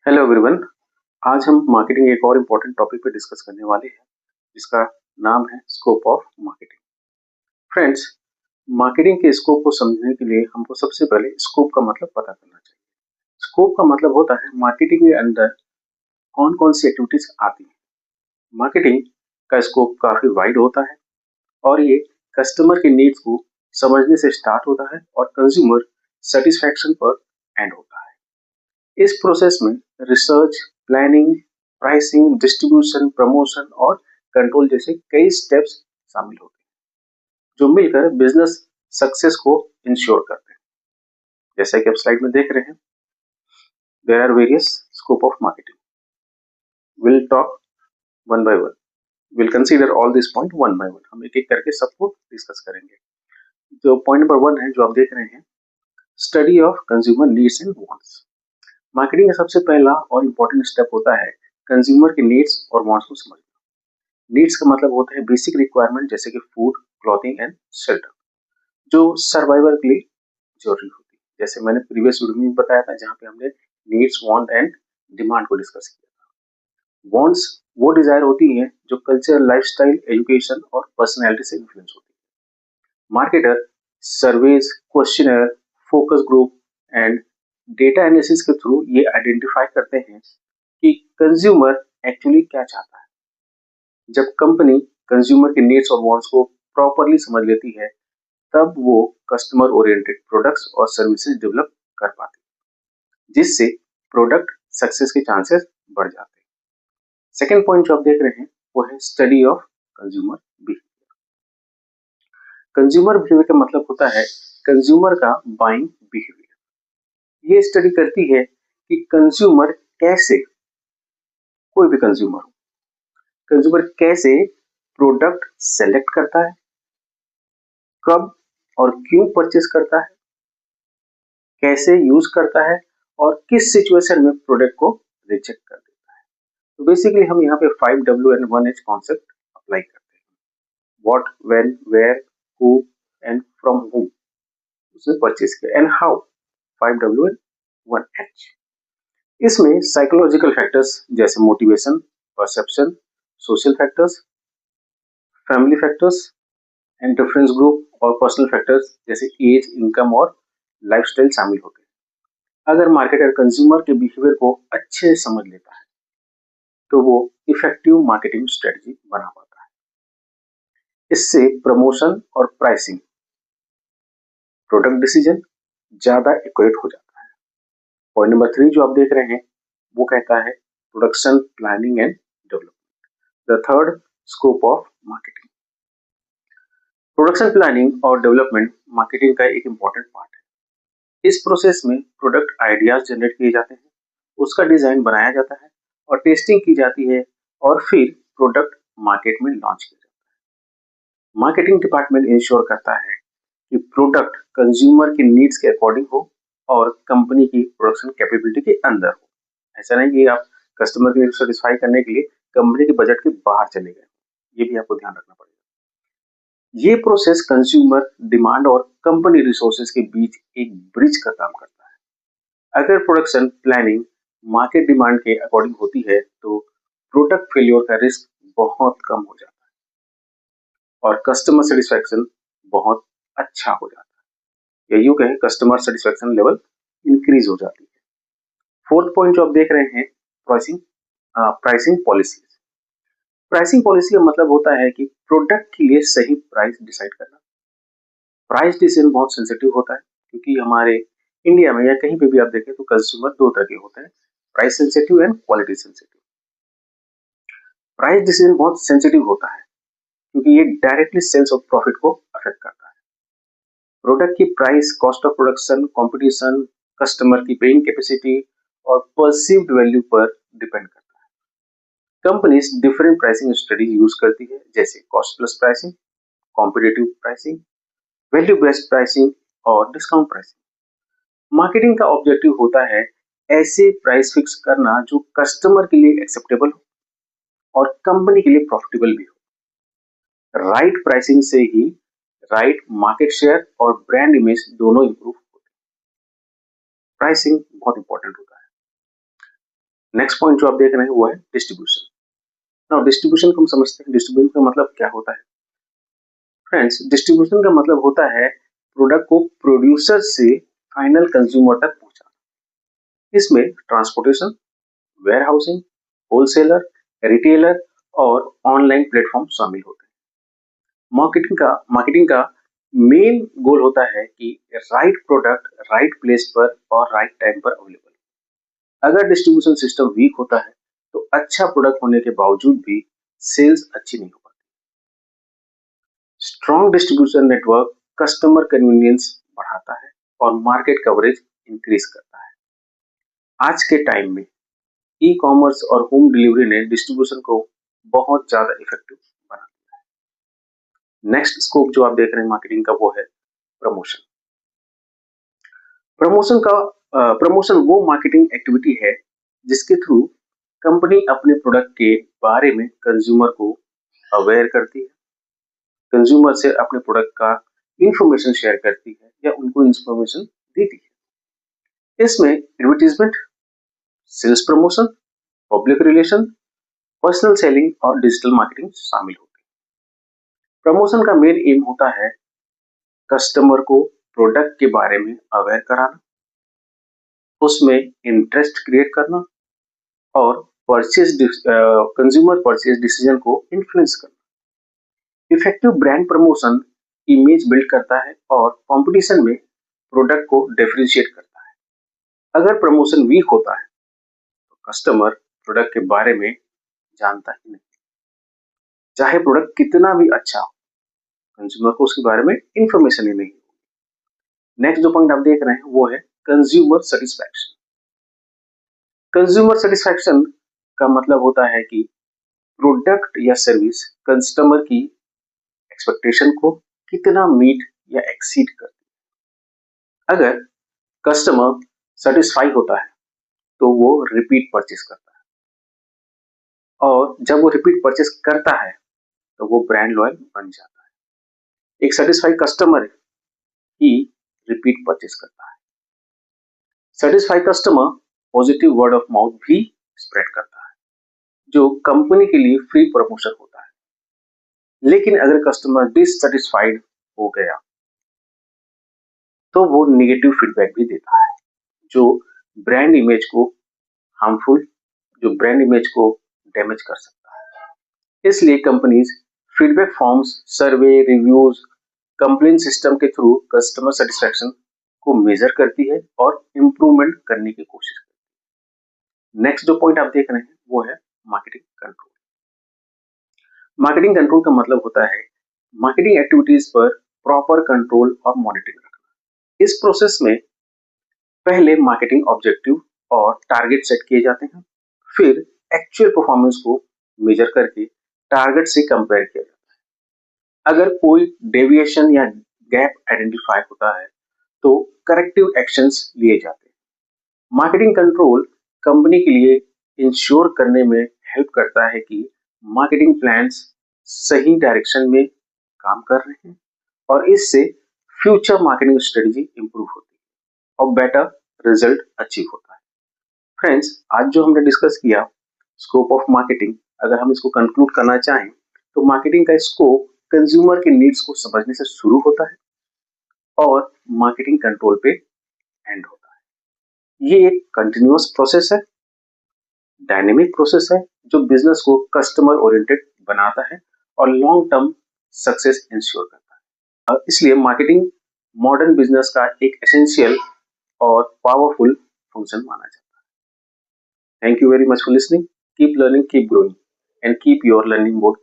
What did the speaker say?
Hello everyone. आज हम marketing एक और इम्पोर्टेंट टॉपिक पे डिस्कस करने वाले हैं जिसका नाम है scope of marketing. Friends, marketing के स्कोप को समझने के लिए हमको सबसे पहले स्कोप का मतलब पता करना चाहिए। स्कोप का मतलब होता है मार्केटिंग के अंदर कौन कौन सी एक्टिविटीज आती हैं। मार्केटिंग का स्कोप काफी वाइड होता है और ये कस्टमर के नीड्स को समझने से स्टार्ट होता है और कंज्यूमर सेटिस्फैक्शन पर एंड होता है। इस प्रोसेस में research, planning, pricing, distribution, promotion और कंट्रोल जैसे कई स्टेप्स शामिल होते हैं जो मिलकर बिजनेस सक्सेस को इंश्योर करते हैं। जैसा कि आप स्लाइड में देख रहे हैं, there are various scope of marketing. Will talk one by one, will consider all this point one by one. हम एक एक करके सबको डिस्कस करेंगे। जो पॉइंट नंबर वन है जो आप देख रहे हैं, study of consumer needs and wants. Marketing का सबसे पहला और इम्पोर्टेंट स्टेप होता है कंज्यूमर के नीड्स और वांट्स को समझना। नीड्स का मतलब होता है बेसिक रिक्वायरमेंट जैसे कि फूड, क्लॉथिंग एंड शेल्टर, जो सर्वाइवल के लिए जरूरी होती है। जैसे मैंने प्रीवियस वीडियो में बताया था जहाँ पे हमने नीड्स, वांट एंड डिमांड को डिस्कस किया था। वांट्स वो डिजायर होती हैं जो कल्चर, लाइफस्टाइल, एजुकेशन और पर्सनैलिटी से इन्फ्लुएंस होती है। Marketer surveys, questionnaire, focus group and data analysis के थ्रू ये आइडेंटिफाई करते हैं कि कंज्यूमर एक्चुअली क्या चाहता है। जब कंपनी कंज्यूमर के नीड्स और वांट्स को प्रॉपरली समझ लेती है, तब वो कस्टमर ओरिएंटेड प्रोडक्ट्स और सर्विसेज डेवलप कर पाती है, जिससे प्रोडक्ट सक्सेस के चांसेस बढ़ जाते हैं। सेकेंड पॉइंट जो आप देख रहे हैं वो है study of consumer behaviour. Consumer behaviour का मतलब होता है कंज्यूमर का बाइंग बिहेवियर। ये स्टडी करती है कि कंज्यूमर कैसे, कोई भी कंज्यूमर कैसे प्रोडक्ट सेलेक्ट करता है, कब और क्यों परचेज करता है, कैसे यूज करता है और किस सिचुएशन में प्रोडक्ट को रिजेक्ट कर देता है। तो बेसिकली हम यहाँ पे 5W and 1H concept apply करते हैं। What, when, where, who and from whom उसने परचेज किया, and how, 5W and 1H। इसमें साइकोलॉजिकल फैक्टर्स जैसे motivation, perception, social factors, family factors and difference group और पर्सनल फैक्टर्स जैसे age, income और lifestyle शामिल होते हैं। अगर मार्केटर कंज्यूमर के बिहेवियर को अच्छे से समझ लेता है तो वो इफेक्टिव मार्केटिंग स्ट्रेटजी बना पाता है। इससे प्रमोशन और प्राइसिंग, प्रोडक्ट डिसीजन ज्यादा एक्यूरेट हो जाता है। पॉइंट नंबर 3 जो आप देख रहे हैं वो कहता है production planning and development, the third scope of marketing. Production planning और डेवलपमेंट मार्केटिंग का एक इंपॉर्टेंट पार्ट है। इस प्रोसेस में प्रोडक्ट आइडियाज जनरेट किए जाते हैं, उसका डिजाइन बनाया जाता है और टेस्टिंग की जाती है और फिर प्रोडक्ट मार्केट में लॉन्च किया जाता है। मार्केटिंग डिपार्टमेंट इंश्योर करता है कि प्रोडक्ट कंज्यूमर के नीड्स के अकॉर्डिंग हो और कंपनी की प्रोडक्शन कैपेबिलिटी के अंदर हो। ऐसा नहीं कि आप कस्टमर के नीड सेटिस्फाई करने के लिए कंपनी के बजट के बाहर चले गए, ये भी आपको ध्यान रखना पड़ेगा। ये प्रोसेस कंज्यूमर डिमांड और कंपनी रिसोर्सेज के बीच एक ब्रिज का काम करता है। अगर प्रोडक्शन प्लानिंग मार्केट डिमांड के अकॉर्डिंग होती है तो प्रोडक्ट फेलियर का रिस्क बहुत कम हो जाता है और कस्टमर सेटिस्फैक्शन बहुत अच्छा हो जाता है, या यूं कहें कस्टमर सेटिस्फैक्शन लेवल इंक्रीज हो जाती है। फोर्थ पॉइंट जो आप देख रहे हैं, pricing pricing policy. Pricing policy का मतलब होता है कि प्रोडक्ट के लिए सही प्राइस डिसाइड करना। प्राइस डिसीजन बहुत सेंसिटिव होता है क्योंकि हमारे इंडिया में या कहीं पे भी आप देखें तो कंज्यूमर दो तरह के होते हैं, price sensitive and quality sensitive. Price decision बहुत सेंसिटिव होता है क्योंकि ये डायरेक्टली सेल्स और प्रॉफिट को अफेक्ट करता है। प्रोडक्ट की price cost of production, competition, customer की पेइंग कैपेसिटी और परसीव्ड वैल्यू पर डिपेंड करता है। Companies different pricing strategy use करती है जैसे cost plus pricing, competitive pricing, value based pricing और डिस्काउंट प्राइसिंग। मार्केटिंग का ऑब्जेक्टिव होता है ऐसे प्राइस फिक्स करना जो कस्टमर के लिए एक्सेप्टेबल हो और कंपनी के लिए प्रॉफिटेबल भी हो। राइट प्राइसिंग से ही राइट मार्केट शेयर और ब्रांड इमेज दोनों इंप्रूव होते हैं। प्राइसिंग बहुत इंपॉर्टेंट होता है। नेक्स्ट पॉइंट जो आप देख रहे हैं वो है डिस्ट्रीब्यूशन। नाउ डिस्ट्रीब्यूशन को हम समझते हैं, डिस्ट्रीब्यूशन का मतलब क्या होता है फ्रेंड्स। डिस्ट्रीब्यूशन का मतलब होता है प्रोडक्ट को प्रोड्यूसर से फाइनल कंज्यूमर तक पहुंचाना। इसमें transportation, warehousing, wholesaler, retailer और ऑनलाइन प्लेटफॉर्म शामिल होते हैं। मार्केटिंग का मेन गोल होता है कि राइट प्रोडक्ट राइट प्लेस पर और राइट टाइम पर अवेलेबल। अगर डिस्ट्रीब्यूशन सिस्टम वीक होता है तो अच्छा प्रोडक्ट होने के बावजूद भी सेल्स अच्छी नहीं हो पाती। Strong distribution network customer convenience बढ़ाता है और मार्केट कवरेज इंक्रीज करता है। आज के टाइम में ई कॉमर्स और होम डिलीवरी ने डिस्ट्रीब्यूशन को बहुत ज्यादा इफेक्टिव बना दिया है। नेक्स्ट स्कोप जो आप देख रहे हैं मार्केटिंग का वो है प्रमोशन। प्रमोशन वो मार्केटिंग एक्टिविटी है जिसके थ्रू कंपनी अपने प्रोडक्ट के बारे में कंज्यूमर को अवेयर करती है, कंज्यूमर से अपने प्रोडक्ट का इंफॉर्मेशन शेयर करती है या उनको इंफॉर्मेशन देती है। इसमें advertisement, sales promotion, public relation, personal selling और डिजिटल मार्केटिंग शामिल होती है। प्रमोशन का मेन एम होता है कस्टमर को प्रोडक्ट के बारे में अवेयर कराना, उसमें इंटरेस्ट क्रिएट करना और कंज्यूमर परचेज डिसीजन को इन्फ्लुएंस करना। Effective brand promotion image build करता है और कंपटीशन में प्रोडक्ट को डिफरेंशिएट करता है। अगर प्रमोशन वीक होता है तो कस्टमर प्रोडक्ट के बारे में जानता ही नहीं, चाहे प्रोडक्ट कितना भी अच्छा हो, कंज्यूमर को उसके बारे में इंफॉर्मेशन ही नहीं। नेक्स्ट जो पॉइंट आप देख रहे हैं वो है कंज्यूमर सेटिस्फैक्शन। कंज्यूमर सेटिस्फैक्शन का मतलब होता है कि प्रोडक्ट या सर्विस कस्टमर की एक्सपेक्टेशन को कितना मीट या एक्सीड करती है। अगर कस्टमर सेटिस्फाई होता है तो वो रिपीट परचेस करता है और जब वो रिपीट परचेस करता है तो वो ब्रांड लॉयल बन जाता है। एक सेटिस्फाइड कस्टमर ही रिपीट परचेस करता है। Satisfied customer positive word of mouth भी स्प्रेड करता है जो कंपनी के लिए फ्री प्रमोशन होता है। लेकिन अगर कस्टमर डिससेटिस्फाइड हो गया तो वो नेगेटिव फीडबैक भी देता है जो ब्रांड इमेज को हार्मफुल, जो ब्रांड इमेज को डैमेज कर सकता है। इसलिए कंपनीज फीडबैक फॉर्म्स, सर्वे, रिव्यूज, कंप्लेन सिस्टम के थ्रू कस्टमर सेटिस्फैक्शन को मेजर करती है और इम्प्रूवमेंट करने की कोशिश करती है। नेक्स्ट जो पॉइंट आप देख रहे हैं वो है मार्केटिंग कंट्रोल। मार्केटिंग कंट्रोल का मतलब होता है मार्केटिंग एक्टिविटीज पर प्रॉपर कंट्रोल और मॉनिटरिंग रखना। इस प्रोसेस में पहले मार्केटिंग ऑब्जेक्टिव और टारगेट सेट किए जाते हैं, फिर एक्चुअल परफॉर्मेंस को मेजर करके टारगेट से कंपेयर किया जाता है। अगर कोई डेविएशन या गैप आइडेंटिफाई होता है तो करेक्टिव एक्शंस लिए जाते हैं। मार्केटिंग कंट्रोल कंपनी के लिए इंश्योर करने में हेल्प करता है कि मार्केटिंग प्लान्स सही डायरेक्शन में काम कर रहे हैं और इससे फ्यूचर मार्केटिंग स्ट्रेटजी इंप्रूव होती है और बेटर रिजल्ट अचीव होता है। फ्रेंड्स, आज जो हमने डिस्कस किया स्कोप ऑफ मार्केटिंग, अगर हम इसको कंक्लूड करना चाहें तो मार्केटिंग का स्कोप कंज्यूमर के नीड्स को समझने से शुरू होता है और मार्केटिंग कंट्रोल पे एंड होता है। ये एक कंटिन्यूअस प्रोसेस है, डायनेमिक प्रोसेस है जो बिजनेस को कस्टमर ओरिएंटेड बनाता है और लॉन्ग टर्म सक्सेस इंश्योर करता है। इसलिए मार्केटिंग मॉडर्न बिजनेस का एक एसेंशियल और पावरफुल फंक्शन माना जाता है। Thank you very much for listening. Keep learning, keep growing and keep your learning mode